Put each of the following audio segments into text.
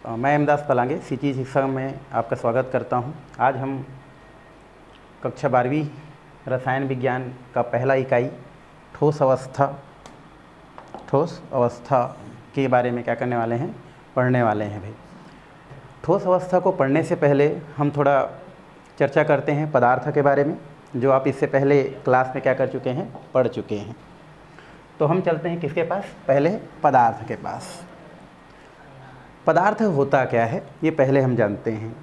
मैं एमदास पलांगे सिटी शिक्षा में आपका स्वागत करता हूं। आज हम कक्षा 12वीं रसायन विज्ञान का पहला इकाई ठोस अवस्था के बारे में क्या करने वाले हैं, पढ़ने वाले हैं भाई। ठोस अवस्था को पढ़ने से पहले हम थोड़ा चर्चा करते हैं पदार्थ के बारे में, जो आप इससे पहले क्लास में क्या कर चुके हैं, पढ़ चुके हैं। तो हम चलते हैं किसके पास, पहले पदार्थ के पास। पदार्थ होता क्या है ये पहले हम जानते हैं।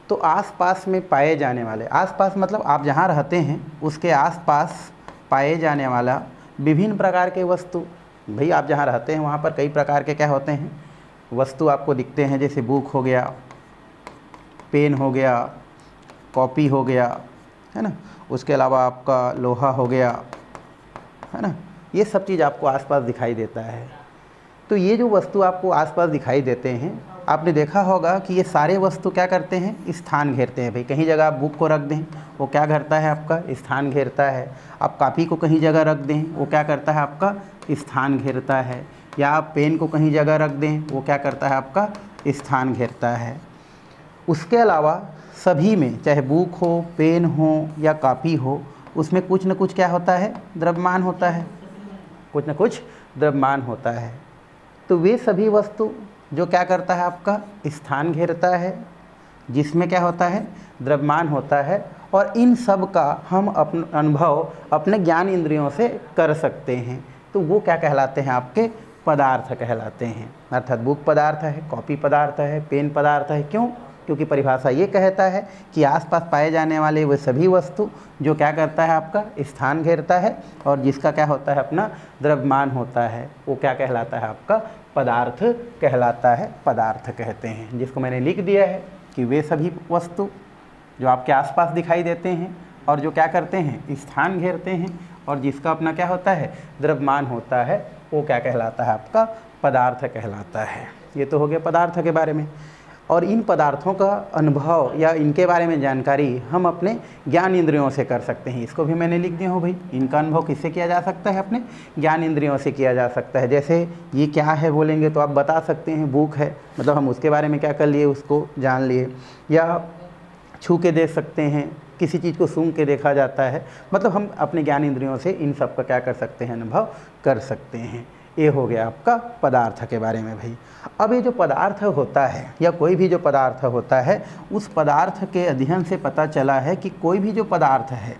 तो आसपास में पाए जाने वाले, आसपास मतलब आप जहाँ रहते हैं उसके आसपास पाए जाने वाला विभिन्न प्रकार के वस्तु। भाई आप जहाँ रहते हैं वहाँ पर कई प्रकार के क्या होते हैं, वस्तु आपको दिखते हैं। जैसे बुक हो गया, पेन हो गया, कॉपी हो गया, है ना। उसके अलावा आपका लोहा हो गया, है ना। ये सब चीज़ आपको आसपास दिखाई देता है। तो ये जो वस्तु आपको आसपास दिखाई देते हैं, आपने देखा होगा कि ये सारे वस्तु क्या करते हैं, स्थान घेरते हैं। भाई कहीं जगह आप बुक को रख दें, वो क्या करता है, आपका स्थान घेरता है। आप कॉपी को कहीं जगह रख दें, वो क्या करता है, आपका स्थान घेरता है। या आप पेन को कहीं जगह रख दें, वो क्या करता है, आपका स्थान घेरता है। उसके अलावा सभी में, चाहे बुक हो, पेन हो या कॉपी हो, उसमें कुछ न कुछ क्या होता है, द्रव्यमान होता है, कुछ न कुछ द्रव्यमान होता है। तो वे सभी वस्तु जो क्या करता है, आपका स्थान घेरता है, जिसमें क्या होता है, द्रव्यमान होता है। और इन सब का हम अपना अनुभव अपने ज्ञान इंद्रियों से कर सकते हैं। तो वो क्या कहलाते हैं, आपके पदार्थ कहलाते हैं। अर्थात बुक पदार्थ है, कॉपी पदार्थ है, पेन पदार्थ है। क्यों? क्योंकि परिभाषा ये कहता है कि आसपास पाए जाने वाले वे सभी वस्तु जो क्या करता है, आपका स्थान घेरता है और जिसका क्या होता है, अपना द्रव्यमान होता है, वो क्या कहलाता है, आपका पदार्थ कहलाता है, पदार्थ कहते हैं। जिसको मैंने लिख दिया है कि वे सभी वस्तु जो आपके आसपास दिखाई देते हैं और जो क्या करते हैं, स्थान घेरते हैं और जिसका अपना क्या होता है, द्रव्यमान होता है, वो क्या कहलाता है, आपका पदार्थ कहलाता है। ये तो हो गया पदार्थ के बारे में। और इन पदार्थों का अनुभव या इनके बारे में जानकारी हम अपने ज्ञान इंद्रियों से कर सकते हैं। इसको भी मैंने लिख दिया हूँ भाई। इनका अनुभव किससे किया जा सकता है, अपने ज्ञान इंद्रियों से किया जा सकता है। जैसे ये क्या है बोलेंगे तो आप बता सकते हैं बुक है, मतलब हम उसके बारे में क्या कर लिए, उसको जान लिए। या छू के देख सकते हैं, किसी चीज़ को सूंघ के देखा जाता है, मतलब हम अपने ज्ञान इंद्रियों से इन सब का क्या कर सकते हैं, अनुभव कर सकते हैं। ये हो गया आपका पदार्थ के बारे में भाई। अब ये जो पदार्थ होता है या कोई भी जो पदार्थ होता है, उस पदार्थ के अध्ययन से पता चला है कि कोई भी जो पदार्थ है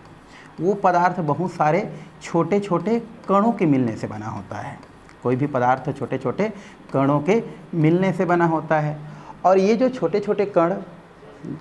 वो पदार्थ बहुत सारे छोटे छोटे कणों के मिलने से बना होता है। कोई भी पदार्थ छोटे छोटे कणों के मिलने से बना होता है। और ये जो छोटे छोटे कण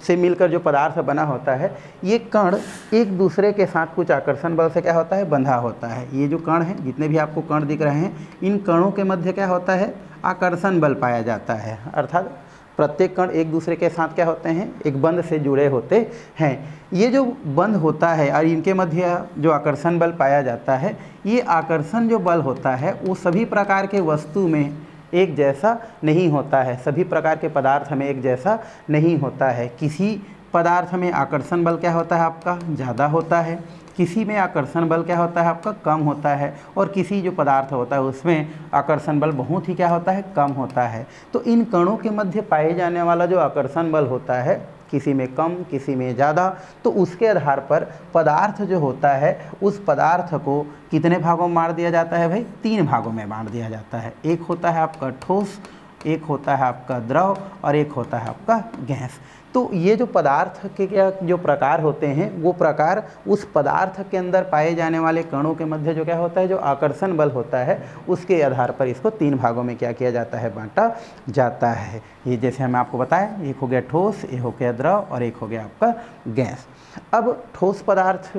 से मिलकर जो पदार्थ बना होता है, ये कण एक दूसरे के साथ कुछ आकर्षण बल से क्या होता है, बंधा होता है। ये जो कण हैं, जितने भी आपको कण दिख रहे हैं, इन कणों के मध्य क्या होता है, आकर्षण बल पाया जाता है। अर्थात प्रत्येक कण एक दूसरे के साथ क्या होते हैं, एक बंध से जुड़े होते हैं। ये जो बंध होता है और इनके मध्य जो आकर्षण बल पाया जाता है, ये आकर्षण जो बल होता है वो सभी प्रकार के वस्तु में एक जैसा नहीं होता है। सभी प्रकार के पदार्थ में एक जैसा नहीं होता है। किसी पदार्थ में आकर्षण बल क्या होता है, आपका ज़्यादा होता है, किसी में आकर्षण बल क्या होता है, आपका कम होता है, और किसी जो पदार्थ होता है उसमें आकर्षण बल बहुत ही क्या होता है, कम होता है। तो इन कणों के मध्य पाए जाने वाला जो आकर्षण बल होता है, किसी में कम किसी में ज़्यादा, तो उसके आधार पर पदार्थ जो होता है उस पदार्थ को कितने भागों में बांट दिया जाता है भाई, 3 भागों में बांट दिया जाता है। एक होता है आपका ठोस, एक होता है आपका द्रव और एक होता है आपका गैस। तो ये जो पदार्थ के जो प्रकार होते हैं, वो प्रकार उस पदार्थ के अंदर पाए जाने वाले कणों के मध्य जो क्या होता है, जो आकर्षण बल होता है, उसके आधार पर इसको 3 भागों में क्या किया जाता है, बांटा जाता है। ये जैसे हम आपको बताया, एक हो गया ठोस, एक हो गया द्रव और एक हो गया आपका गैस। अब ठोस पदार्थ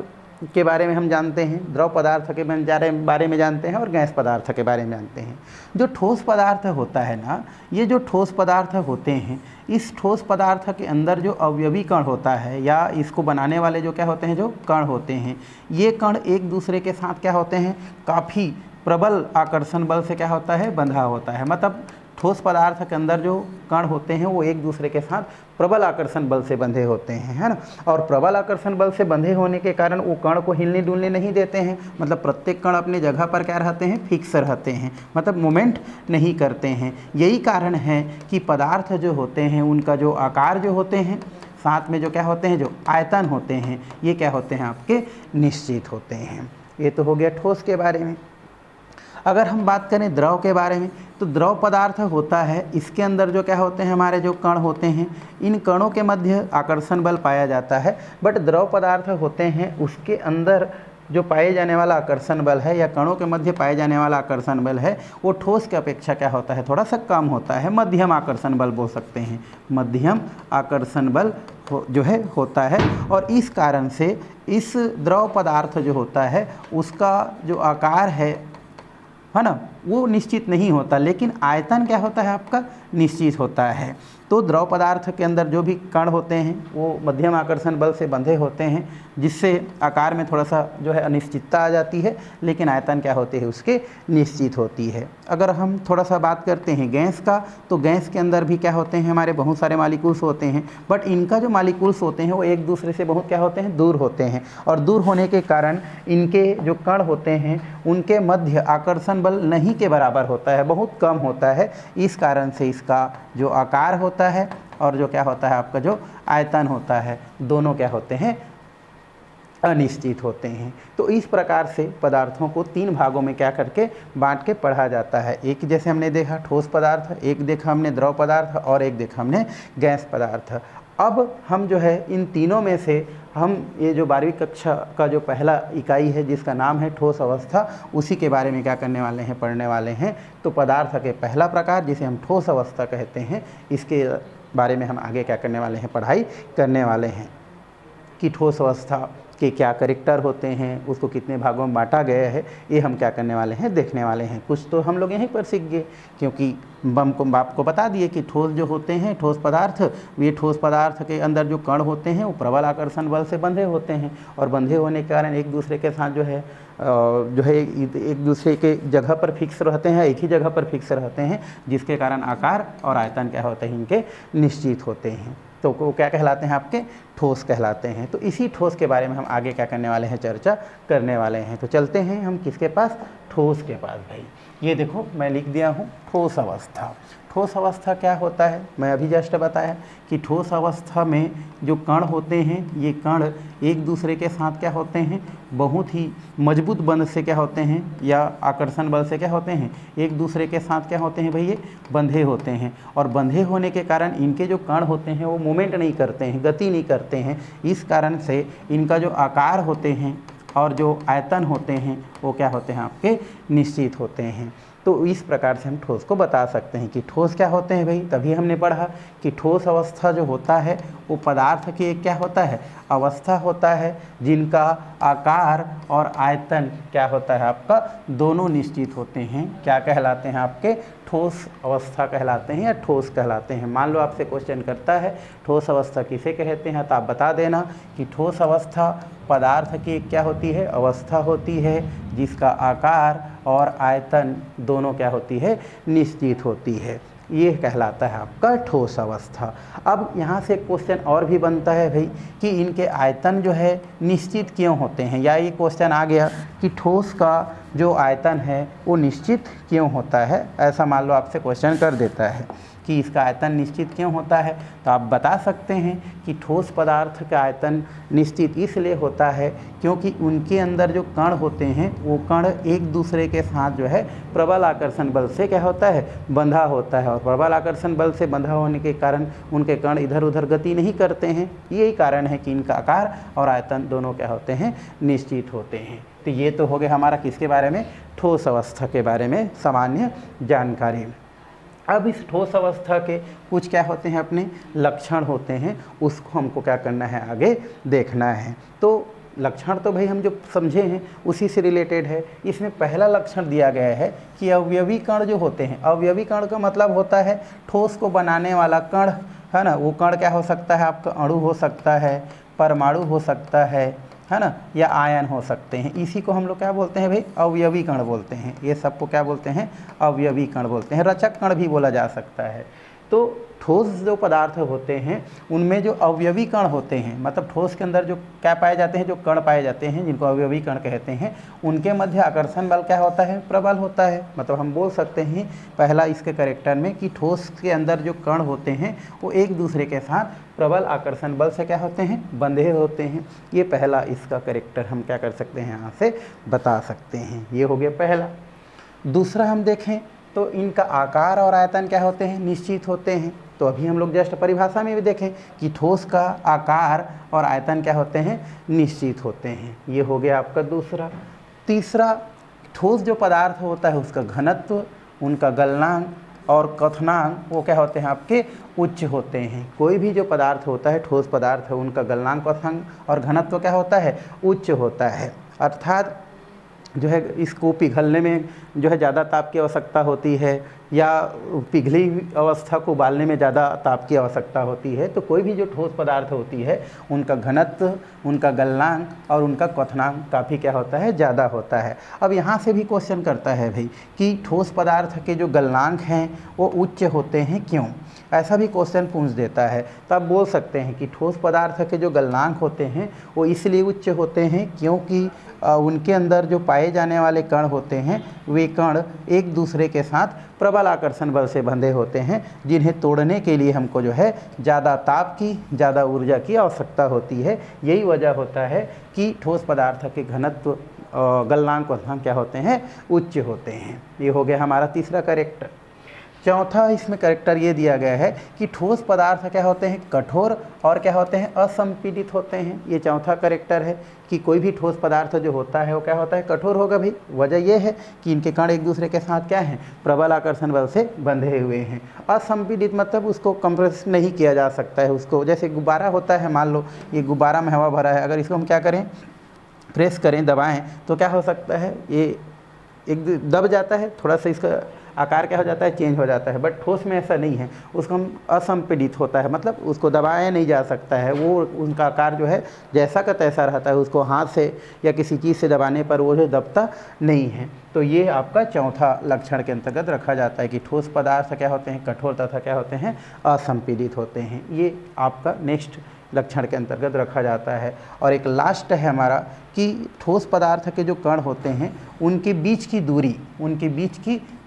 के बारे में हम जानते हैं, द्रव पदार्थ के बारे में जानते हैं और गैस पदार्थ के बारे में जानते हैं। जो ठोस पदार्थ होता है ना, ये जो ठोस पदार्थ होते हैं, इस ठोस पदार्थ के अंदर जो अवयवी कण होता है या इसको बनाने वाले जो क्या होते हैं, जो कण होते हैं, ये कण एक दूसरे के साथ क्या होते हैं, काफ़ी प्रबल आकर्षण बल से क्या होता है, बंधा होता है। मतलब ठोस पदार्थ के अंदर जो कण होते हैं वो एक दूसरे के साथ प्रबल आकर्षण बल से बंधे होते हैं, है ना। और प्रबल आकर्षण बल से बंधे होने के कारण वो कण को हिलने डुलने नहीं देते हैं, मतलब प्रत्येक कण अपनी जगह पर क्या रहते हैं, फिक्स रहते हैं, मतलब मूवमेंट नहीं करते हैं। यही कारण है कि पदार्थ जो होते हैं उनका जो आकार जो होते हैं, साथ में जो क्या होते हैं, जो आयतन होते हैं, ये क्या होते हैं, आपके निश्चित होते हैं। ये तो हो गया ठोस के बारे में। अगर हम बात करें द्रव के बारे में, तो द्रव पदार्थ होता है, इसके अंदर जो क्या होते हैं, हमारे जो कण होते हैं, इन कणों के मध्य आकर्षण बल पाया जाता है। बट द्रव पदार्थ होते हैं उसके अंदर जो पाए जाने वाला आकर्षण बल है या कणों के मध्य पाए जाने वाला आकर्षण बल है वो ठोस की अपेक्षा क्या होता है, थोड़ा सा कम होता है, मध्यम आकर्षण बल बोल सकते हैं, मध्यम आकर्षण बल जो है होता है। और इस कारण से इस द्रव पदार्थ जो होता है उसका जो आकार है ना, वो निश्चित नहीं होता, लेकिन आयतन क्या होता है आपका, निश्चित होता है। तो द्रव पदार्थ के अंदर जो भी कण होते हैं वो मध्यम आकर्षण बल से बंधे होते हैं, जिससे आकार में थोड़ा सा जो है अनिश्चितता आ जाती है, लेकिन आयतन क्या होती है उसके निश्चित होती है। अगर हम थोड़ा सा बात करते हैं गैस का, तो गैस के अंदर भी क्या होते हैं, हमारे बहुत सारे मॉलिक्यूल्स होते हैं, बट इनका जो मॉलिक्यूल्स होते हैं वो एक दूसरे से बहुत क्या होते हैं, दूर होते हैं। और दूर होने के कारण इनके जो कण होते हैं उनके मध्य आकर्षण बल नहीं के बराबर होता है, बहुत कम होता है। इस कारण से इसका जो आकार होता है और जो क्या होता है आपका जो आयतन होता है, दोनों क्या होते हैं, अनिश्चित होते हैं। तो इस प्रकार से पदार्थों को तीन भागों में क्या करके बांट के पढ़ा जाता है। एक जैसे हमने देखा ठोस पदार्थ, एक देखा हमने द्रव पदार्थ, और एक देखा हमने गैस पदार्थ। अब हम जो है इन तीनों में से हम ये जो 12वीं कक्षा का जो पहला इकाई है जिसका नाम है ठोस अवस्था, उसी के बारे में क्या करने वाले हैं, पढ़ने वाले हैं। तो पदार्थ के पहला प्रकार जिसे हम ठोस अवस्था कहते हैं, इसके बारे में हम आगे क्या करने वाले हैं, पढ़ाई करने वाले हैं कि ठोस अवस्था के क्या कैरेक्टर होते हैं, उसको कितने भागों में बांटा गया है, ये हम क्या करने वाले हैं, देखने वाले हैं। कुछ तो हम लोग यहीं पर सीख गए, क्योंकि आपको बता दिए कि ठोस जो होते हैं, ठोस पदार्थ, ये ठोस पदार्थ के अंदर जो कण होते हैं वो प्रबल आकर्षण बल से बंधे होते हैं, और बंधे होने के कारण एक दूसरे के साथ जो है एक दूसरे के जगह पर फिक्स रहते हैं, एक ही जगह पर फिक्स रहते हैं, जिसके कारण आकार और आयतन क्या होते हैं, इनके निश्चित होते हैं। तो वो क्या कहलाते हैं, आपके ठोस कहलाते हैं। तो इसी ठोस के बारे में हम आगे क्या करने वाले हैं, चर्चा करने वाले हैं। तो चलते हैं हम किसके पास, ठोस के पास। भाई ये देखो मैं लिख दिया हूँ ठोस अवस्था। ठोस अवस्था क्या होता है, मैं अभी जस्ट बताया कि ठोस अवस्था में जो कण होते हैं, ये कण एक दूसरे के साथ क्या होते हैं, बहुत ही मजबूत बंध से क्या होते हैं, या आकर्षण बल से क्या होते हैं, एक दूसरे के साथ क्या होते हैं भाई, ये बंधे होते हैं। और बंधे होने के कारण इनके जो कण होते हैं वो मूवमेंट नहीं करते हैं, गति नहीं करते हैं। इस कारण से इनका जो आकार होते हैं और जो आयतन होते हैं वो क्या होते हैं, आपके निश्चित होते हैं। तो इस प्रकार से हम ठोस को बता सकते हैं कि ठोस क्या होते हैं भाई। तभी हमने पढ़ा कि ठोस अवस्था जो होता है वो पदार्थ की एक क्या होता है, अवस्था होता है, जिनका आकार और आयतन क्या होता है, आपका दोनों निश्चित होते हैं। क्या कहलाते हैं, आपके ठोस अवस्था कहलाते हैं या ठोस कहलाते हैं। मान लो आपसे क्वेश्चन करता है ठोस अवस्था किसे कहते हैं, तो आप बता देना कि ठोस अवस्था पदार्थ की क्या होती है, अवस्था होती है, जिसका आकार और आयतन दोनों क्या होती है, निश्चित होती है। ये कहलाता है आपका ठोस अवस्था। अब यहाँ से क्वेश्चन और भी बनता है भाई कि इनके आयतन जो है निश्चित क्यों होते हैं, या ये क्वेश्चन आ गया कि ठोस का जो आयतन है वो निश्चित क्यों होता है। ऐसा मान लो आपसे क्वेश्चन कर देता है कि इसका आयतन निश्चित क्यों होता है, तो आप बता सकते हैं कि ठोस पदार्थ का आयतन निश्चित इसलिए होता है क्योंकि उनके अंदर जो कण होते हैं वो कण एक दूसरे के साथ जो है प्रबल आकर्षण बल से क्या होता है, बंधा होता है। और प्रबल आकर्षण बल से बंधा होने के कारण उनके कण इधर उधर गति नहीं करते हैं। यही कारण है कि इनका आकार और आयतन दोनों क्या होते हैं, निश्चित होते हैं। तो ये तो हो गया हमारा किसके बारे में, ठोस अवस्था के बारे में सामान्य जानकारी। अब इस ठोस अवस्था के कुछ क्या होते हैं, अपने लक्षण होते हैं, उसको हमको क्या करना है, आगे देखना है। तो लक्षण तो भाई हम जो समझे हैं उसी से रिलेटेड है। इसमें पहला लक्षण दिया गया है कि अवयवी कण जो होते हैं, अवयवी कण का मतलब होता है ठोस को बनाने वाला कण, है ना। वो कण क्या हो सकता है, आपका अणु हो सकता है, परमाणु हो सकता है है ना, या आयन हो सकते हैं। इसी को हम लोग क्या बोलते हैं भाई, अवयवी कण बोलते हैं। ये सबको क्या बोलते हैं, अवयवी कण बोलते हैं। रचक कण भी बोला जा सकता है। तो ठोस जो पदार्थ होते हैं उनमें जो अवयवी कण होते हैं, मतलब ठोस के अंदर जो क्या पाए जाते हैं, जो कण पाए जाते हैं जिनको अवयवी कण कहते हैं, उनके मध्य आकर्षण बल क्या होता है, प्रबल होता है। मतलब हम बोल सकते हैं पहला इसके करेक्टर में कि ठोस के अंदर जो कण होते हैं वो एक दूसरे के साथ प्रबल आकर्षण बल से क्या होते हैं, बंधे होते हैं। ये पहला इसका करेक्टर हम क्या कर सकते हैं, यहाँ से बता सकते हैं। ये हो गया पहला। दूसरा हम देखें तो इनका आकार और आयतन क्या होते हैं, निश्चित होते हैं। तो अभी हम लोग जस्ट परिभाषा में भी देखें कि ठोस का आकार और आयतन क्या होते हैं, निश्चित होते हैं। ये हो गया आपका दूसरा। तीसरा, ठोस जो पदार्थ होता है उसका घनत्व, उनका गलनांक और क्वथनांक वो क्या होते हैं, आपके उच्च होते हैं। कोई भी जो पदार्थ होता है, ठोस पदार्थ है, उनका गलनांक, क्वथनांक और घनत्व क्या होता है, उच्च होता है। अर्थात जो है इसको पिघलने में जो है ज़्यादा ताप की आवश्यकता होती है, या पिघली अवस्था को उबालने में ज़्यादा ताप की आवश्यकता होती है। तो कोई भी जो ठोस पदार्थ होती है उनका घनत्व, उनका गलनांक और उनका क्वथनांक काफ़ी क्या होता है, ज़्यादा होता है। अब यहाँ से भी क्वेश्चन करता है भाई कि ठोस पदार्थ के जो गलनांक हैं वो उच्च होते हैं क्यों, ऐसा भी क्वेश्चन पूछ देता है। तो आप बोल सकते हैं कि ठोस पदार्थ के जो गलनांक होते हैं वो इसलिए उच्च होते हैं क्योंकि उनके अंदर जो पाए जाने वाले कण होते हैं वे कण एक दूसरे के साथ प्रबल आकर्षण बल से बंधे होते हैं, जिन्हें तोड़ने के लिए हमको जो है ज़्यादा ताप की, ज़्यादा ऊर्जा की आवश्यकता होती है। यही वजह होता है कि ठोस पदार्थ के घनत्व, गलनांक, क्वथनांक क्या होते हैं, उच्च होते हैं। ये हो गया हमारा तीसरा करेक्टर। चौथा इसमें करेक्टर ये दिया गया है कि ठोस पदार्थ क्या होते हैं, कठोर और क्या होते हैं, असंपीडित होते हैं। ये चौथा करेक्टर है कि कोई भी ठोस पदार्थ जो होता है वो क्या होता है, कठोर होगा भाई। वजह ये है कि इनके कण एक दूसरे के साथ क्या हैं, प्रबल आकर्षण बल से बंधे हुए हैं। असंपीडित मतलब उसको कंप्रेस नहीं किया जा सकता है। उसको जैसे गुब्बारा होता है, मान लो ये गुब्बारा में हवा भरा है, अगर इसको हम क्या करें, प्रेस करें, दबाएँ तो क्या हो सकता है, ये एक दब जाता है, थोड़ा सा इसका आकार क्या हो जाता है, चेंज हो जाता है। बट ठोस में ऐसा नहीं है, उसको हम असंपीडित होता है, मतलब उसको दबाया नहीं जा सकता है। वो उनका आकार जो है जैसा का तैसा रहता है, उसको हाथ से या किसी चीज़ से दबाने पर वो जो दबता नहीं है। तो ये आपका चौथा लक्षण के अंतर्गत रखा जाता है कि ठोस पदार्थ क्या होते हैं, कठोर तथा क्या होते हैं, असंपीडित होते हैं। ये आपका नेक्स्ट लक्षण के अंतर्गत रखा जाता है। और एक लास्ट है हमारा कि ठोस पदार्थ के जो कण होते हैं उनके बीच की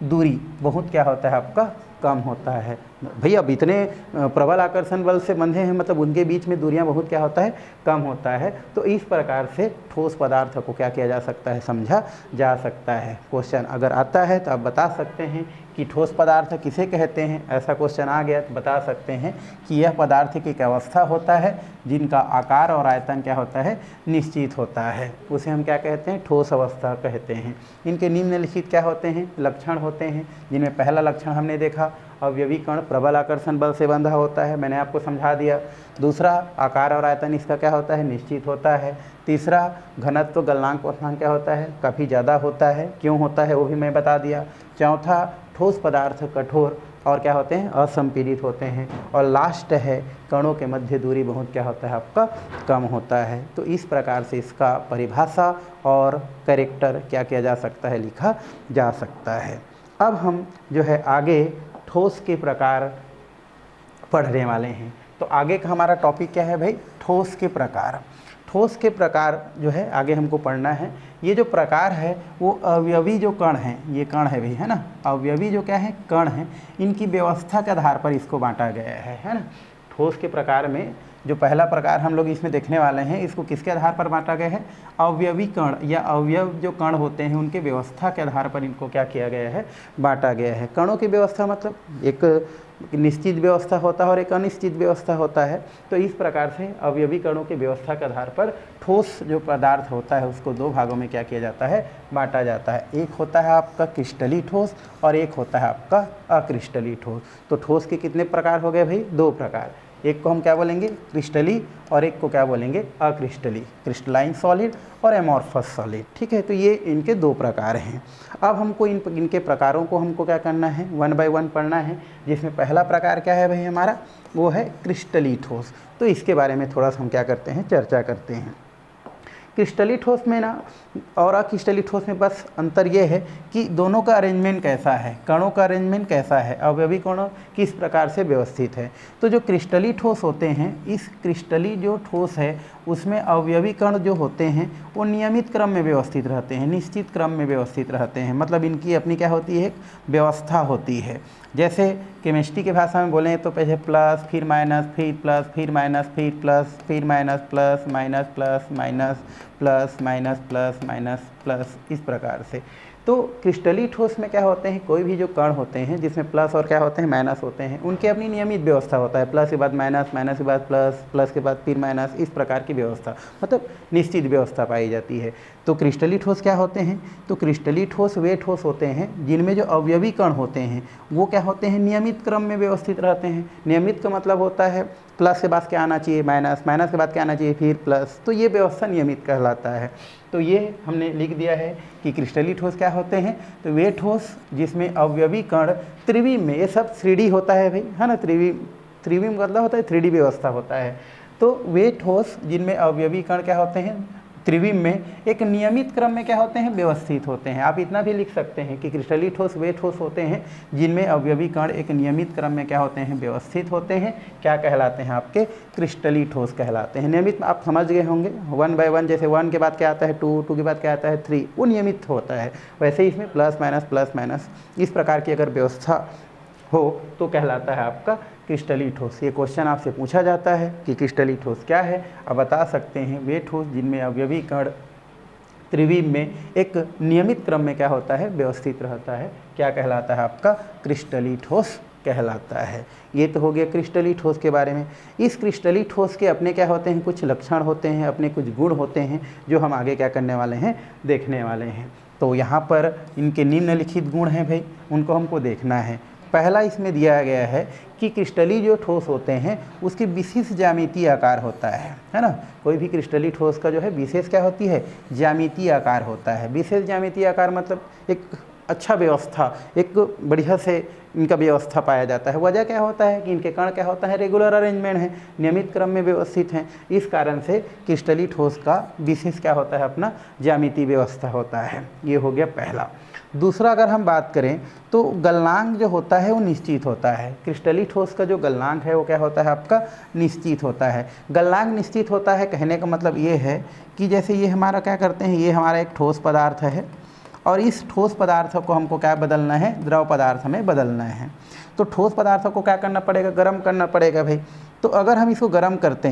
दूरी बहुत क्या होता है, आपका कम होता है। भैया अब इतने प्रबल आकर्षण बल से बंधे हैं, मतलब उनके बीच में दूरियां बहुत क्या होता है, कम होता है। तो इस प्रकार से ठोस पदार्थ को क्या किया जा सकता है, समझा जा सकता है। क्वेश्चन अगर आता है तो आप बता सकते हैं कि ठोस पदार्थ किसे कहते हैं। ऐसा क्वेश्चन आ गया तो बता सकते हैं कि यह पदार्थ की एक अवस्था होता है जिनका आकार और आयतन क्या होता है, निश्चित होता है। उसे हम क्या कहते हैं, ठोस अवस्था कहते हैं। इनके निम्नलिखित क्या होते हैं, लक्षण होते हैं, जिनमें पहला लक्षण हमने देखा, अवयवी कण प्रबल आकर्षण बल से बंधा होता है, मैंने आपको समझा दिया। दूसरा, आकार और आयतन इसका क्या होता है, निश्चित होता है। तीसरा, घनत्व, गलनांक, क्वथनांक क्या होता है, काफ़ी ज़्यादा होता है। क्यों होता है वो भी मैं बता दिया। चौथा, ठोस पदार्थ कठोर और क्या होते हैं, असंपीडित होते हैं। और लास्ट है, कणों के मध्य दूरी बहुत क्या होता है, आपका कम होता है। तो इस प्रकार से इसका परिभाषा और कैरेक्टर क्या किया जा सकता है, लिखा जा सकता है। अब हम जो है आगे ठोस के प्रकार पढ़ने वाले हैं। तो आगे का हमारा टॉपिक क्या है भाई, ठोस के प्रकार। ठोस के प्रकार जो है आगे हमको पढ़ना है। ये जो प्रकार है वो अवयवी जो कण हैं, ये कण है भाई, है ना, अवयवी जो क्या है, कण हैं, इनकी व्यवस्था के आधार पर इसको बांटा गया है ना। ठोस के प्रकार में जो पहला प्रकार हम लोग इसमें देखने वाले हैं, इसको किसके आधार पर बांटा गया है, अवयवी कण या अवयव जो कण होते हैं उनके व्यवस्था के आधार पर इनको क्या किया गया है, बांटा गया है। कणों की व्यवस्था मतलब एक निश्चित व्यवस्था होता है और एक अनिश्चित व्यवस्था होता है। तो इस प्रकार से अवयवी कणों की व्यवस्था के आधार पर ठोस जो पदार्थ होता है उसको दो भागों में क्या किया जाता है, बांटा जाता है। एक होता है आपका क्रिस्टलीय ठोस और एक होता है आपका अक्रिस्टलीय ठोस। तो ठोस के कितने प्रकार हो गए भाई, दो प्रकार। एक को हम क्या बोलेंगे, क्रिस्टलीय, और एक को क्या बोलेंगे, अक्रिस्टलीय, क्रिस्टलाइन सॉलिड और एमॉर्फस सॉलिड। ठीक है, तो ये इनके दो प्रकार हैं। अब हमको इनके प्रकारों को हमको क्या करना है, 1 बाय 1 पढ़ना है। जिसमें पहला प्रकार क्या है भाई हमारा, वो है क्रिस्टलीय ठोस। तो इसके बारे में थोड़ा सा हम क्या करते हैं, चर्चा करते हैं। क्रिस्टली ठोस में ना और अक्रिस्टली ठोस में बस अंतर ये है कि दोनों का अरेंजमेंट कैसा है, कणों का अरेंजमेंट कैसा है, अवयवी कणों किस प्रकार से व्यवस्थित है। तो जो क्रिस्टली ठोस होते हैं, इस क्रिस्टली जो ठोस है उसमें अवयवी कण जो होते हैं वो नियमित क्रम में व्यवस्थित रहते हैं, निश्चित क्रम में व्यवस्थित रहते हैं। मतलब इनकी अपनी क्या होती है, एक व्यवस्था होती है। जैसे केमिस्ट्री की भाषा में बोलें तो पहले प्लस, फिर माइनस, फिर प्लस, फिर माइनस, फिर प्लस, फिर minus, plus minus, plus minus, plus minus, plus minus, plus, इस प्रकार से। तो क्रिस्टली ठोस में क्या होते हैं, कोई भी जो कण होते हैं जिसमें प्लस और क्या होते हैं, माइनस होते हैं, उनकी अपनी नियमित व्यवस्था होता है। प्लस के बाद माइनस, माइनस के बाद प्लस, प्लस के बाद फिर माइनस, इस प्रकार की व्यवस्था, मतलब निश्चित व्यवस्था पाई जाती है। तो क्रिस्टली ठोस क्या होते हैं, तो क्रिस्टली ठोस वे ठोस होते हैं जिनमें जो अवयवी कण होते हैं वो क्या होते हैं, नियमित क्रम में व्यवस्थित रहते हैं। नियमित का मतलब होता है प्लस के बाद क्या आना चाहिए, माइनस, माइनस के बाद क्या आना चाहिए, फिर प्लस। तो ये व्यवस्था नियमित कहलाता है। तो ये हमने लिख दिया है कि क्रिस्टली ठोस क्या होते हैं, तो वे ठोस जिसमें अवयवी कण त्रिविम में, ये सब 3D होता है भाई, है ना, त्रिविम मतलब होता है 3D व्यवस्था होता है। तो वे ठोस जिनमें अवयवी कण क्या होते हैं, त्रिविम में एक नियमित क्रम में क्या होते हैं, व्यवस्थित होते हैं। आप इतना भी लिख सकते हैं कि क्रिस्टली ठोस वे ठोस होते हैं जिनमें अवयवी कण एक नियमित क्रम में क्या होते हैं, व्यवस्थित होते हैं। क्या कहलाते हैं, आपके क्रिस्टली ठोस कहलाते हैं। नियमित आप समझ गए होंगे, 1 बाय 1, जैसे 1 के बाद क्या आता है 2, 2 के बाद क्या आता है 3, वो नियमित होता है। वैसे ही इसमें प्लस माइनस, इस प्रकार की अगर व्यवस्था हो तो कहलाता है आपका क्रिस्टली ठोस। ये क्वेश्चन आपसे पूछा जाता है कि क्रिस्टली ठोस क्या है, आप बता सकते हैं वे ठोस जिनमें अवयवी कण त्रिविम में एक नियमित क्रम में क्या होता है, व्यवस्थित रहता है। क्या कहलाता है, आपका क्रिस्टली ठोस कहलाता है। ये तो हो गया क्रिस्टली ठोस के बारे में। इस क्रिस्टली ठोस के अपने क्या होते हैं, कुछ लक्षण होते हैं, अपने कुछ गुण होते हैं जो हम आगे क्या करने वाले हैं, देखने वाले हैं। तो यहाँ पर इनके निम्नलिखित गुण हैं भाई, उनको हमको देखना है। पहला इसमें दिया गया है कि क्रिस्टली जो ठोस होते हैं उसकी विशेष ज्यामितीय आकार होता है ना। कोई भी क्रिस्टली ठोस का जो है विशेष क्या होती है, ज्यामितीय आकार होता है। विशेष ज्यामितीय आकार मतलब एक अच्छा व्यवस्था, एक बढ़िया से इनका व्यवस्था पाया जाता है। वजह क्या होता है कि इनके कण क्या होता है, रेगुलर अरेंजमेंट है, नियमित क्रम में व्यवस्थित हैं। इस कारण से क्रिस्टली ठोस का विशेष क्या होता है, अपना ज्यामितीय व्यवस्था होता है। ये हो गया पहला। दूसरा अगर हम बात करें तो गलनांक जो होता है वो निश्चित होता है। क्रिस्टली ठोस का जो गलनांक है वो क्या होता है, आपका निश्चित होता है। गलनांक निश्चित होता है कहने का मतलब ये है कि जैसे ये हमारा क्या करते हैं, ये हमारा एक ठोस पदार्थ है और इस ठोस पदार्थ को हमको क्या बदलना है, द्रव पदार्थ में बदलना है। तो ठोस पदार्थों को क्या करना पड़ेगा, गर्म करना पड़ेगा भाई। तो अगर हम इसको गर्म करते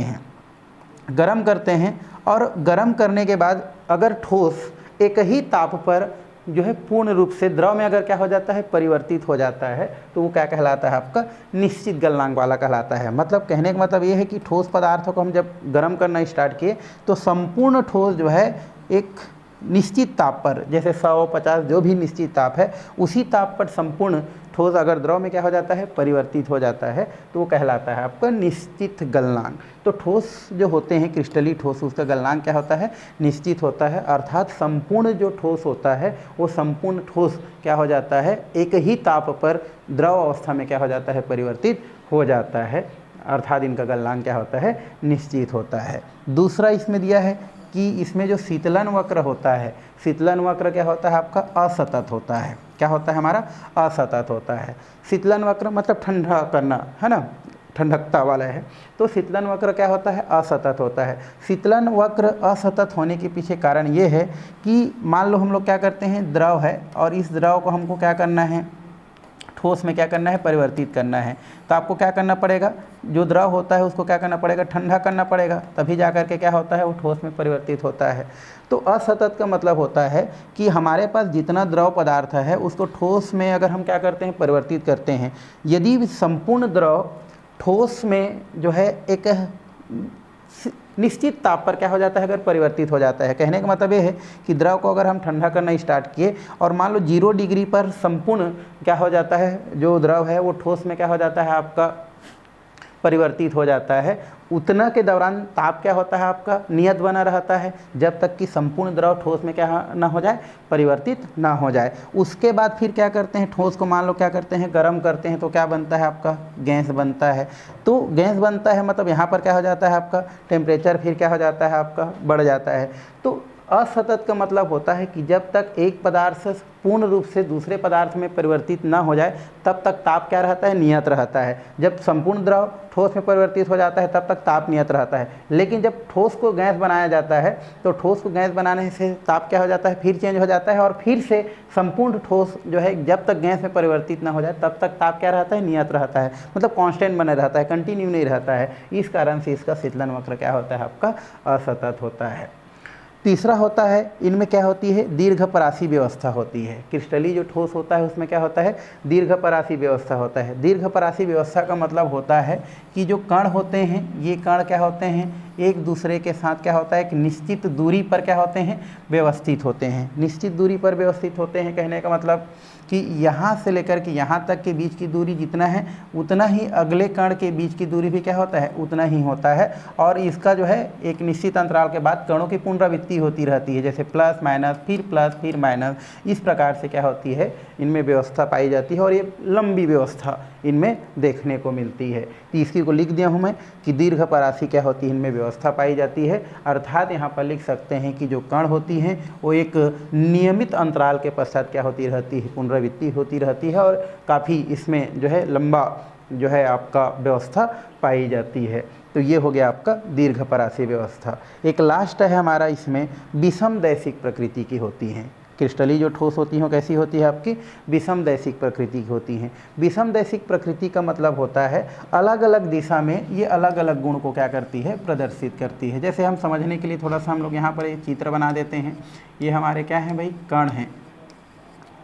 हैं और गर्म करने के बाद अगर ठोस एक ही ताप पर जो है पूर्ण रूप से द्रव में अगर क्या हो जाता है, परिवर्तित हो जाता है, तो वो क्या कहलाता है, आपका निश्चित गलनांक वाला कहलाता है। मतलब कहने का मतलब ये है कि ठोस पदार्थों को हम जब गर्म करना स्टार्ट किए तो संपूर्ण ठोस जो है एक निश्चित ताप पर, जैसे 100-50 जो भी निश्चित ताप है, उसी ताप पर संपूर्ण ठोस अगर द्रव में क्या हो जाता है, परिवर्तित हो जाता है, तो वो कहलाता है आपका निश्चित गलनांक। तो ठोस जो होते हैं क्रिस्टली ठोस, उसका गलनांक क्या होता है, निश्चित होता है। अर्थात संपूर्ण जो ठोस होता है वो संपूर्ण ठोस क्या हो जाता है, एक ही ताप पर द्रव अवस्था में क्या हो जाता है, परिवर्तित हो जाता है। अर्थात इनका गलनांक क्या होता है, निश्चित होता है। दूसरा इसमें दिया है कि इसमें जो शीतलन वक्र होता है, शीतलन वक्र क्या होता है, आपका असतत होता है। क्या होता है, हमारा असतत होता है। शीतलन वक्र मतलब ठंडा करना, है ना, ठंडकता वाला है। तो शीतलन वक्र क्या होता है, असतत होता है। शीतलन वक्र असतत होने के पीछे कारण ये है कि मान लो हम लोग क्या करते हैं, द्रव है और इस द्रव को हमको क्या करना है, ठोस में क्या करना है, परिवर्तित करना है। तो आपको क्या करना पड़ेगा, जो द्रव होता है उसको क्या करना पड़ेगा, ठंडा करना पड़ेगा, तभी जा कर के क्या होता है, वो ठोस में परिवर्तित होता है। तो असतत का मतलब होता है कि हमारे पास जितना द्रव पदार्थ है उसको ठोस में अगर हम क्या करते हैं, परिवर्तित करते हैं। यदि संपूर्ण द्रव ठोस में जो है एक निश्चित ताप पर क्या हो जाता है, अगर परिवर्तित हो जाता है। कहने का मतलब ये है कि द्रव को अगर हम ठंडा करना स्टार्ट किए और मान लो 0 डिग्री पर संपूर्ण क्या हो जाता है, जो द्रव है वो ठोस में क्या हो जाता है, आपका परिवर्तित हो जाता है, उतना के दौरान ताप क्या होता है आपका नियत बना रहता है, जब तक कि संपूर्ण द्रव ठोस में क्या ना हो जाए, परिवर्तित ना हो जाए। उसके बाद फिर क्या करते हैं, ठोस को मान लो क्या करते हैं, गर्म करते हैं, तो क्या बनता है आपका गैस बनता है। तो गैस बनता है मतलब यहाँ पर क्या हो जाता है आपका टेम्परेचर फिर क्या हो जाता है आपका बढ़ जाता है। तो असतत का मतलब होता है कि जब तक एक पदार्थ से पूर्ण रूप से दूसरे पदार्थ में परिवर्तित ना हो जाए तब तक ताप क्या रहता है, नियत रहता है। जब संपूर्ण द्रव ठोस में परिवर्तित हो जाता है तब तक ताप नियत रहता है। लेकिन जब ठोस को गैस बनाया जाता है तो ठोस को गैस बनाने से ताप क्या हो जाता है, फिर चेंज हो जाता है और फिर से संपूर्ण ठोस जो है जब तक गैस में परिवर्तित ना हो जाए तब तक ताप क्या रहता है, नियत रहता है, मतलब कांस्टेंट बने रहता है, कंटिन्यू नहीं रहता है। इस कारण से इसका शीतलन वक्र क्या होता है आपका असतत होता है। तीसरा होता है, इनमें क्या होती है, दीर्घपरासी व्यवस्था होती है। क्रिस्टली जो ठोस होता है उसमें क्या होता है, दीर्घपरासी व्यवस्था होता है। दीर्घपरासी व्यवस्था का मतलब होता है कि जो कण होते हैं ये कण क्या होते हैं, एक दूसरे के साथ क्या होता है, एक निश्चित दूरी पर क्या होते हैं, व्यवस्थित होते हैं। निश्चित दूरी पर व्यवस्थित होते हैं कहने का मतलब कि यहाँ से लेकर के यहाँ तक के बीच की दूरी जितना है उतना ही अगले कण के बीच की दूरी भी क्या होता है, उतना ही होता है। और इसका जो है एक निश्चित अंतराल के बाद कणों की पुनरावृत्ति होती रहती है, जैसे प्लस फिर माइनस, इस प्रकार से क्या होती है, इनमें व्यवस्था पाई जाती है और ये लंबी व्यवस्था इनमें देखने को मिलती है। तो इसकी को लिख दिया हूँ मैं कि दीर्घपरासी क्या होती है, इनमें व्यवस्था पाई जाती है। अर्थात यहाँ पर लिख सकते हैं कि जो कण होती हैं वो एक नियमित अंतराल के पश्चात क्या होती रहती है, पुनरावृत्ति होती रहती है और काफ़ी इसमें जो है लंबा जो है आपका व्यवस्था पाई जाती है। तो ये हो गया आपका दीर्घपरासी व्यवस्था। एक लास्ट है हमारा, इसमें विषम दैशिक प्रकृति की होती हैं। क्रिस्टली जो ठोस होती हैं कैसी होती है आपकी, विषम दैशिक प्रकृति की होती हैं। विषम दैशिक प्रकृति का मतलब होता है अलग अलग दिशा में ये अलग अलग गुण को क्या करती है, प्रदर्शित करती है। जैसे हम समझने के लिए थोड़ा सा हम लोग यहाँ पर एक चित्र बना देते हैं। ये हमारे क्या हैं भाई, कण हैं,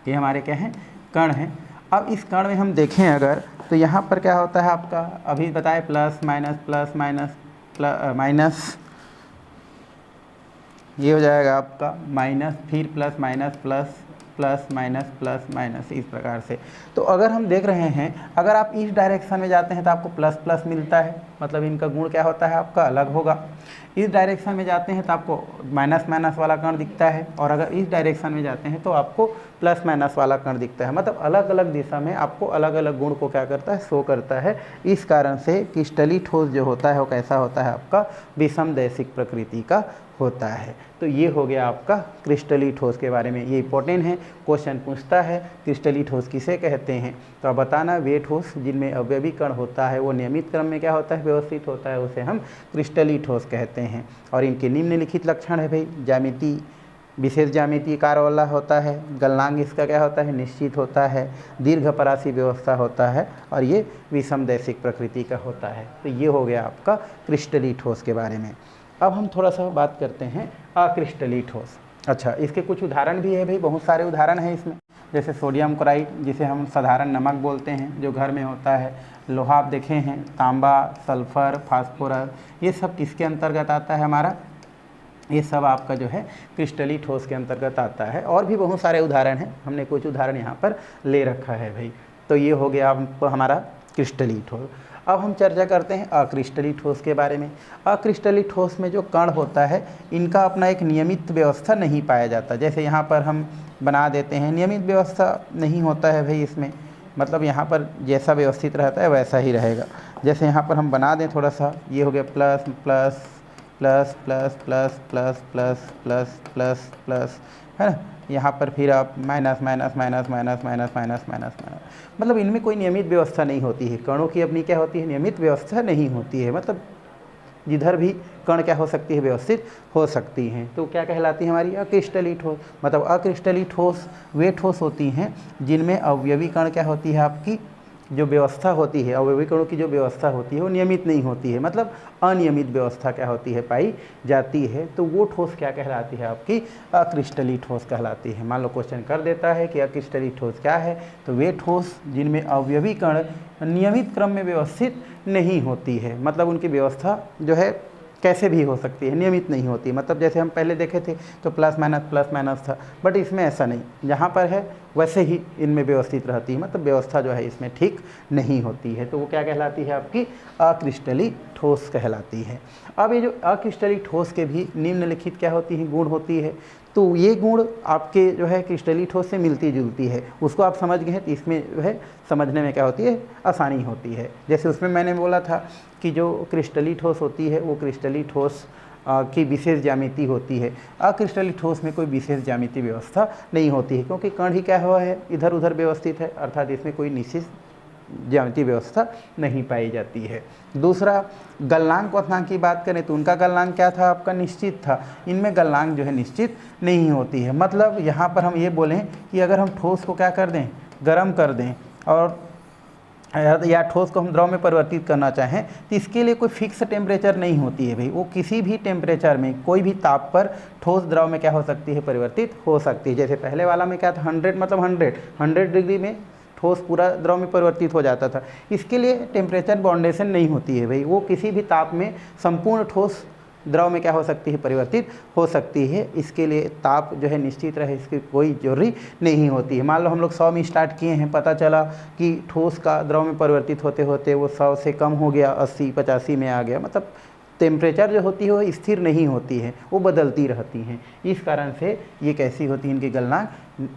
ये हमारे क्या हैं, कण हैं। अब इस कण में हम देखें अगर तो यहाँ पर क्या होता है आपका, अभी बताए प्लस माइनस, ये हो जाएगा आपका माइनस, फिर प्लस माइनस, इस प्रकार से। तो अगर हम देख रहे हैं, अगर आप इस डायरेक्शन में जाते हैं तो आपको प्लस प्लस मिलता है, मतलब इनका गुण क्या होता है आपका अलग होगा। इस डायरेक्शन में जाते हैं तो आपको माइनस माइनस वाला कण दिखता है, और अगर इस डायरेक्शन में जाते हैं तो आपको प्लस माइनस वाला कण दिखता है। मतलब अलग अलग दिशा में आपको अलग अलग गुण को क्या करता है, शो करता है। इस कारण से क्रिस्टली ठोस जो होता है वो कैसा होता है आपका, विषम दैशिक प्रकृति का होता है। तो ये हो गया आपका क्रिस्टली ठोस के बारे में। ये इंपॉर्टेंट है, क्वेश्चन पूछता है क्रिस्टली ठोस किसे कहते हैं, तो आप बताना। वे ठोस जिनमें अवयवी कण होता है वो नियमित क्रम में क्या होता है, व्यवस्थित होता है, उसे हम क्रिस्टली ठोस कहते हैं। और इनके निम्नलिखित लक्षण है भाई, ज्यामिति विशेष ज्यामितीय कार्य वाला होता है, गलनांक इसका क्या होता है, निश्चित होता है, दीर्घपरासी व्यवस्था होता है, और ये विषम दैशिक प्रकृति का होता है। तो ये हो गया आपका क्रिस्टली ठोस के बारे में। अब हम थोड़ा सा बात करते हैं अक्रिस्टली ठोस। अच्छा, इसके कुछ उदाहरण भी है भाई, बहुत सारे उदाहरण हैं इसमें। जैसे सोडियम क्लोराइड जिसे हम साधारण नमक बोलते हैं, जो घर में होता है। लोहा आप देखे हैं, तांबा, सल्फर, फास्फोरस, ये सब किसके अंतर्गत आता है हमारा, ये सब आपका जो है क्रिस्टली ठोस के अंतर्गत आता है। और भी बहुत सारे उदाहरण हैं, हमने कुछ उदाहरण यहाँ पर ले रखा है भाई। तो ये हो गया हमारा क्रिस्टली ठोस। अब हम चर्चा करते हैं अक्रिस्टली ठोस के बारे में। अक्रिस्टली ठोस में जो कण होता है इनका अपना एक नियमित व्यवस्था नहीं पाया जाता। जैसे यहाँ पर हम बना देते हैं, नियमित व्यवस्था नहीं होता है भाई इसमें, मतलब यहाँ पर जैसा व्यवस्थित रहता है वैसा ही रहेगा। जैसे यहाँ पर हम बना दें थोड़ा सा, ये हो गया plus plus plus plus plus plus plus plus plus plus, है ना। यहाँ पर फिर आप minus minus minus minus minus minus minus minus, मतलब इनमें कोई नियमित व्यवस्था नहीं होती है। कणों की अपनी क्या होती है, नियमित व्यवस्था नहीं होती है। मतलब जिधर भी कण क्या हो सकती है, व्यवस्थित हो सकती हैं। तो क्या कहलाती है हमारी अक्रिस्टली ठोस। मतलब अक्रिस्टली ठोस वे ठोस होती हैं जिनमें अवयवी कण क्या होती है आपकी, जो व्यवस्था होती है, अवयवी कणों की जो व्यवस्था होती है वो नियमित नहीं होती है, मतलब अनियमित व्यवस्था क्या होती है, पाई जाती है। तो वो ठोस क्या कहलाती है आपकी, अक्रिस्टली ठोस कहलाती है। मान लो क्वेश्चन कर देता है कि अक्रिस्टली ठोस क्या है, तो वे ठोस जिनमें अवयवी कण नियमित क्रम में व्यवस्थित नहीं होती है, मतलब उनकी व्यवस्था जो है कैसे भी हो सकती है, नियमित नहीं होती। मतलब जैसे हम पहले देखे थे तो प्लस माइनस था, बट इसमें ऐसा नहीं, जहाँ पर है वैसे ही इनमें व्यवस्थित रहती है। मतलब व्यवस्था जो है इसमें ठीक नहीं होती है, तो वो क्या कहलाती है, आपकी अक्रिस्टली ठोस कहलाती है। अब ये जो अक्रिस्टली ठोस के भी निम्नलिखित क्या होती है, गुण होती है। तो ये गुण आपके जो है क्रिस्टली ठोस से मिलती जुलती है, उसको आप समझ गए हैं तो इसमें जो है समझने में क्या होती है, आसानी होती है। जैसे उसमें मैंने बोला था कि जो क्रिस्टली ठोस होती है वो क्रिस्टली ठोस की विशेष ज्यामिति होती है। अक्रिस्टली ठोस में कोई विशेष ज्यामिति व्यवस्था नहीं होती है, क्योंकि कण ही क्या हुआ है, इधर उधर व्यवस्थित है, अर्थात इसमें कोई निश्चित ज्यामिति व्यवस्था नहीं पाई जाती है। दूसरा, गलनांक क्वथनांक की बात करें तो उनका गलनांक क्या था, आपका निश्चित था। इनमें गलनांक जो है निश्चित नहीं होती है। मतलब यहाँ पर हम ये बोलें कि अगर हम ठोस को क्या कर दें, गर्म कर दें, और या ठोस को हम द्रव में परिवर्तित करना चाहें तो इसके लिए कोई फिक्स टेम्परेचर नहीं होती है भाई। वो किसी भी टेम्परेचर में, कोई भी ताप पर ठोस द्रव में क्या हो सकती है, परिवर्तित हो सकती है। जैसे पहले वाला में क्या था, 100 मतलब 100 डिग्री में ठोस पूरा द्रव में परिवर्तित हो जाता था। इसके लिए टेम्परेचर बाउंडेशन नहीं होती है भाई, वो किसी भी ताप में संपूर्ण ठोस द्रव में क्या हो सकती है, परिवर्तित हो सकती है। इसके लिए ताप जो है निश्चित रहे, इसकी कोई जरूरी नहीं होती है। मान लो हम लोग 100 में स्टार्ट किए हैं, पता चला कि ठोस का द्रव में परिवर्तित होते होते वो 100 से कम हो गया, 80 85 में आ गया। मतलब टेम्परेचर जो होती है वो स्थिर नहीं होती है, वो बदलती रहती हैं। इस कारण से ये कैसी होती है, इनकी गलनांक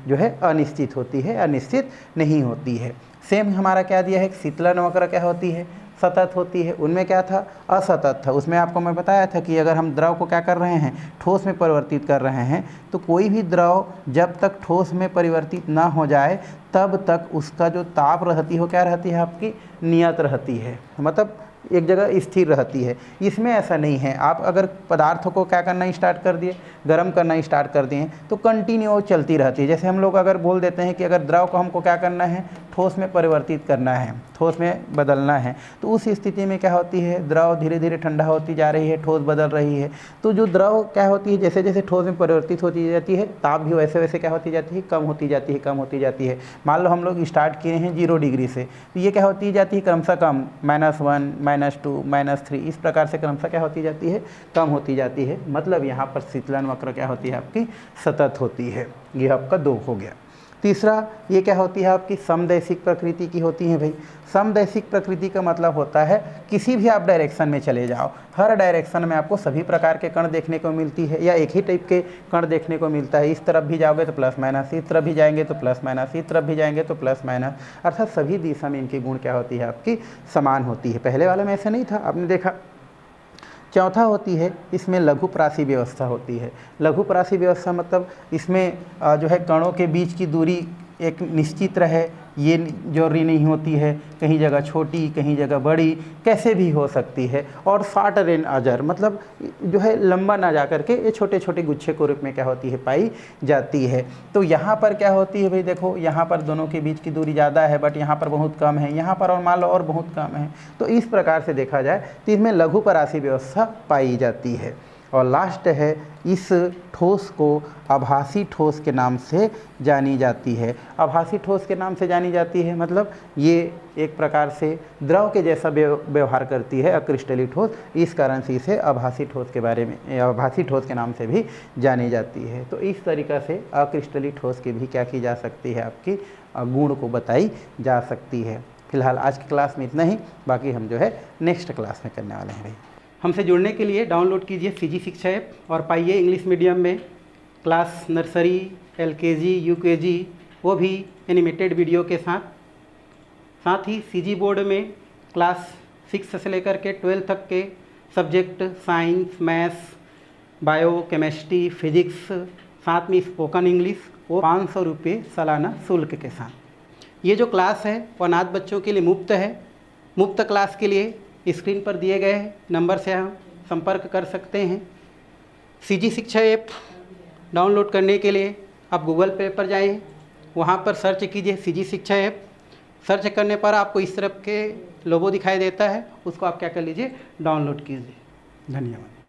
जो है अनिश्चित होती है, अनिश्चित नहीं होती है। सेम हमारा क्या दिया है, शीतलन वक्र क्या होती है, सतत होती है। उनमें क्या था, असतत था। उसमें आपको मैं बताया था कि अगर हम द्रव को क्या कर रहे हैं, ठोस में परिवर्तित कर रहे हैं, तो कोई भी द्रव जब तक ठोस में परिवर्तित ना हो जाए तब तक उसका जो ताप रहती है, क्या रहती है, आपकी नियत रहती है। मतलब एक जगह स्थिर रहती है। इसमें ऐसा नहीं है। आप अगर पदार्थों को क्या करना स्टार्ट कर दिए, गर्म करना स्टार्ट कर दिए, तो कंटिन्यू चलती रहती है। जैसे हम लोग अगर बोल देते हैं कि अगर द्रव को हमको क्या करना है, ठोस में परिवर्तित करना है, ठोस में बदलना है, तो उस स्थिति में क्या होती है, द्रव धीरे धीरे ठंडा होती जा रही है, ठोस बदल रही है। तो जो द्रव क्या होती है, जैसे जैसे ठोस में परिवर्तित होती जाती है, ताप भी वैसे वैसे क्या होती जाती है, कम होती जाती है, कम होती जाती है। मान लो हम लोग स्टार्ट किए हैं 0 डिग्री से, तो ये क्या होती जाती है, क्रमशः कम, -1 -2 -3, इस प्रकार से क्रमशः क्या होती जाती है, कम होती जाती है। मतलब यहाँ पर शीतलन वक्र क्या होती है, आपकी सतत होती है। ये आपका 2 हो गया। तीसरा, ये क्या होती है, आपकी समदैशिक प्रकृति की होती है भाई। समदैशिक प्रकृति का मतलब होता है किसी भी आप डायरेक्शन में चले जाओ, हर डायरेक्शन में आपको सभी प्रकार के कण देखने को मिलती है, या एक ही टाइप के कण देखने को मिलता है। इस तरफ भी जाओगे तो प्लस माइनस, इस तरफ भी जाएंगे तो प्लस माइनस, इस तरफ भी जाएंगे तो प्लस माइनस, अर्थात सभी दिशा में इनकी गुण क्या होती है, आपकी समान होती है। पहले वाले में ऐसा नहीं था, आपने देखा। चौथा होती है, इसमें लघुप्रासी व्यवस्था होती है। लघुप्रासी व्यवस्था मतलब इसमें जो है कणों के बीच की दूरी एक निश्चित रहे, ये जरूरी नहीं होती है, कहीं जगह छोटी कहीं जगह बड़ी, कैसे भी हो सकती है। और शॉर्ट रेंज अजर मतलब जो है लंबा ना जा करके ये छोटे छोटे गुच्छे के रूप में क्या होती है, पाई जाती है। तो यहाँ पर क्या होती है भाई, देखो यहाँ पर दोनों के बीच की दूरी ज़्यादा है, बट यहाँ पर बहुत कम है, यहाँ पर और मान लो और बहुत कम है। तो इस प्रकार से देखा जाए तो इसमें लघुपरासी व्यवस्था पाई जाती है। और लास्ट है, इस ठोस को आभासी ठोस के नाम से जानी जाती है। आभासी ठोस के नाम से जानी जाती है मतलब ये एक प्रकार से द्रव के जैसा व्यवहार करती है, अक्रिस्टली ठोस। इस कारण से इसे आभासी ठोस के बारे में, आभासी ठोस के नाम से भी जानी जाती है। तो इस तरीक़ा से अक्रिस्टली ठोस की भी क्या की जा सकती है, आपकी गुण को बताई जा सकती है। फिलहाल आज की क्लास में इतना ही, बाकी हम जो है नेक्स्ट क्लास में करने वाले हैं भाई। हमसे जुड़ने के लिए डाउनलोड कीजिए सीजी शिक्षा ऐप और पाइए इंग्लिश मीडियम में क्लास नर्सरी, एलकेजी, यूकेजी, वो भी एनिमेटेड वीडियो के साथ ही सीजी बोर्ड में क्लास 6 से लेकर के 12 तक के subject science, maths, bio, chemistry, physics, साथ में स्पोकन इंग्लिश, वो 500 रुपये सालाना शुल्क के साथ। ये जो क्लास है वो अनाथ बच्चों के लिए मुफ्त है। मुफ्त क्लास के लिए स्क्रीन पर दिए गए नंबर से हम संपर्क कर सकते हैं। सीजी शिक्षा ऐप डाउनलोड करने के लिए आप गूगल पे पर जाएं, वहाँ पर सर्च कीजिए सीजी शिक्षा ऐप। सर्च करने पर आपको इस तरह के लोगो दिखाई देता है, उसको आप क्या कर लीजिए, डाउनलोड कीजिए। धन्यवाद।